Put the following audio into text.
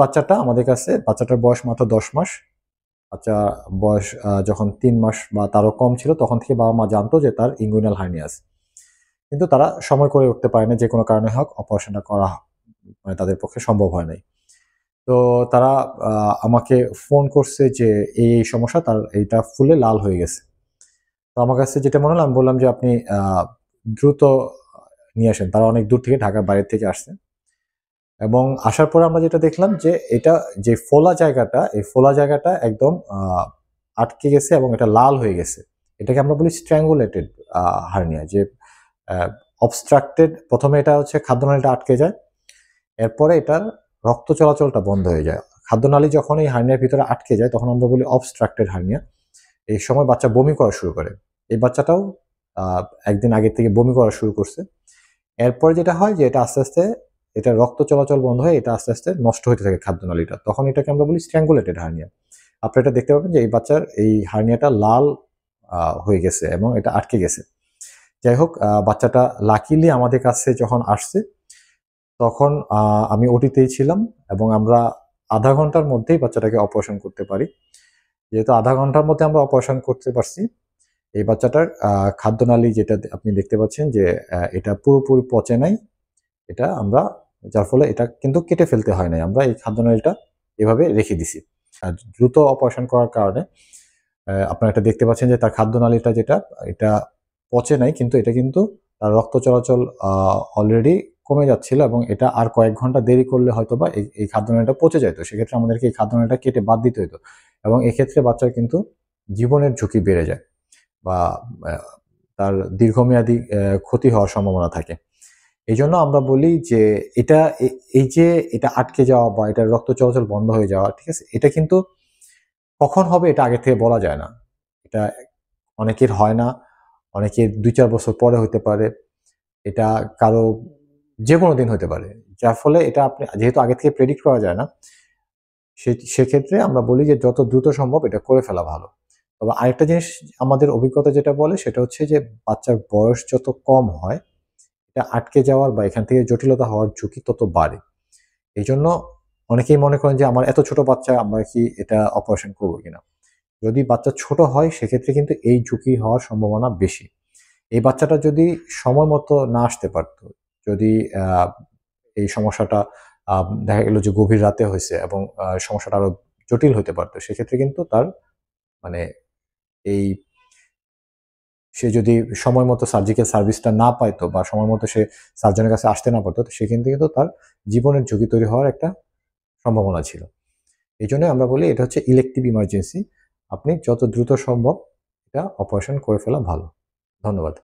বাচ্চাটা আমাদের কাছে, বাচ্চাটার বয়স মাত্র 10 মাস। বাচ্চা বয়স যখন 3 মাস বা তারও কম ছিল তখন থেকে বাবা-মা জানতো যে তার ইনগুইনাল হার্নিয়া আছে। কিন্তু তারা সময় করে উঠতে পারে না, যে কোনো কারণে হোক অপারেশনটা করা মানে তাদের পক্ষে সম্ভব হয় নাই। তো তারা আমাকে ফোন করছে যে এই সমস্যা, তার এইটা ফুলে লাল হয়ে গেছে। তো আমার কাছে যেটা মনে হলো, আমি বললাম যে আপনি দ্রুত নিয়ে আসেন। তারা অনেক দূর থেকে, ঢাকার বাইরে থেকে আসছে। এবং আসার পরে আমরা যেটা দেখলাম যে এটা যে ফোলা জায়গাটা, এই ফোলা জায়গাটা একদম আটকে গেছে এবং এটা লাল হয়ে গেছে। এটাকে আমরা বলি স্ট্র্যাঙ্গুলেটেড হার্নিয়া, যে অবস্ট্রাক্টেড। প্রথমে এটা হচ্ছে খাদ্যনালীটা আটকে যায়, এরপরে এটার রক্ত চলাচলটা বন্ধ হয়ে যায়। খাদ্যনালী যখন এই হার্নিয়ার ভিতরে আটকে যায় তখন আমরা বলি অবস্ট্রাক্টেড হার্নিয়া। এই সময় বাচ্চা বমি করা শুরু করে। এই বাচ্চাটাও একদিন আগে থেকে বমি করা শুরু করছে। এরপরে যেটা হয় যে এটা আস্তে আস্তে, এটা রক্ত চলাচল বন্ধ হয়ে এটা আস্তে আস্তে নষ্ট হতে থাকে খাদ্যনালীটা, তখন এটাকে আমরা বলি স্ট্র্যাঙ্গুলেটেড হার্নিয়া। আপনি এটা দেখতে পাবেন যে এই বাচ্চার এই হার্নিয়াটা লাল হয়ে গেছে এবং এটা আটকে গেছে। যাই হোক, বাচ্চাটা লাকিলি আমাদের কাছে যখন আসছে তখন আমি ওটিতেই ছিলাম এবং আমরা আধা ঘন্টার মধ্যেই বাচ্চাটাকে অপারেশন করতে পারি। যেহেতু আধা ঘন্টার মধ্যে আমরা অপারেশন করতে পারছি, এই বাচ্চাটার খাদ্যনালী যেটা আপনি দেখতে পাচ্ছেন যে এটা পুরোপুরি পচে নাই। এটা আমরা, যার ফলে এটা কিন্তু কেটে ফেলতে হয় নাই, আমরা এই খাদ্যনালীটা এভাবে রেখে দিছি। আর দ্রুত অপারেশন করার কারণে আপনারা এটা দেখতে পাচ্ছেন যে তার খাদ্যনালীটা যেটা, এটা পচে নাই, কিন্তু এটা কিন্তু তার রক্ত চলাচল অলরেডি কমে যাচ্ছিল এবং এটা আর কয়েক ঘন্টা দেরি করলে হয়তো বা এই খাদ্যনালীটা পচে যেত। সেক্ষেত্রে আমাদেরকে এই খাদ্যনালীটা কেটে বাদ দিতে হতো এবং এক্ষেত্রে বাচ্চার কিন্তু জীবনের ঝুঁকি বেড়ে যায় বা তার দীর্ঘমেয়াদী ক্ষতি হওয়ার সম্ভাবনা থাকে। এই জন্য আমরা বলি যে এটা, এই যে এটা আটকে যাওয়া বা এটার রক্ত চলাচল বন্ধ হয়ে যাওয়া, ঠিক আছে, এটা কিন্তু কখন হবে এটা আগে থেকে বলা যায় না। এটা অনেকের হয় না, অনেকের ২-৪ বছর পরে হইতে পারে, এটা কারো যেকোনো দিন হতে পারে। যার ফলে এটা আপনি যেহেতু আগে থেকে প্রেডিক্ট করা যায় না, সেক্ষেত্রে আমরা বলি যে যত দ্রুত সম্ভব এটা করে ফেলা ভালো। তবে আরেকটা জিনিস আমাদের অভিজ্ঞতা যেটা বলে সেটা হচ্ছে যে বাচ্চার বয়স যত কম হয়, এটা আটকে যাওয়ার বা এখান থেকে জটিলতা হওয়ার ঝুঁকি তত বাড়ে। এইজন্য অনেকেই মনে করেন যে আমার এত ছোট বাচ্চা, আমরা কি এটা অপারেশন করব কিনা? যদি বাচ্চা ছোট হয় সেক্ষেত্রে কিন্তু এই ঝুঁকি হওয়ার সম্ভাবনা বেশি। এই বাচ্চাটা যদি সময় মতো না আসতে পারতো, যদি এই সমস্যাটা দেখা গেল যে গভীর রাতে হইছে এবং সমস্যাটা আরো জটিল হতে পারতো, সেক্ষেত্রে কিন্তু তার মানে এই, সে যদি সময় মতো সার্জিক্যাল সার্ভিসটা না পাইতো বা সময় মতো সে সার্জনের কাছে আসতে না পারতো, তো সেখান থেকে কিন্তু তার জীবনের ঝুঁকি তৈরি হওয়ার একটা সম্ভাবনা ছিল। এইজন্যই আমরা বলি এটা হচ্ছে ইলেকটিভ ইমার্জেন্সি। আপনি যত দ্রুত সম্ভব এটা অপারেশন করে ফেলা ভালো। ধন্যবাদ।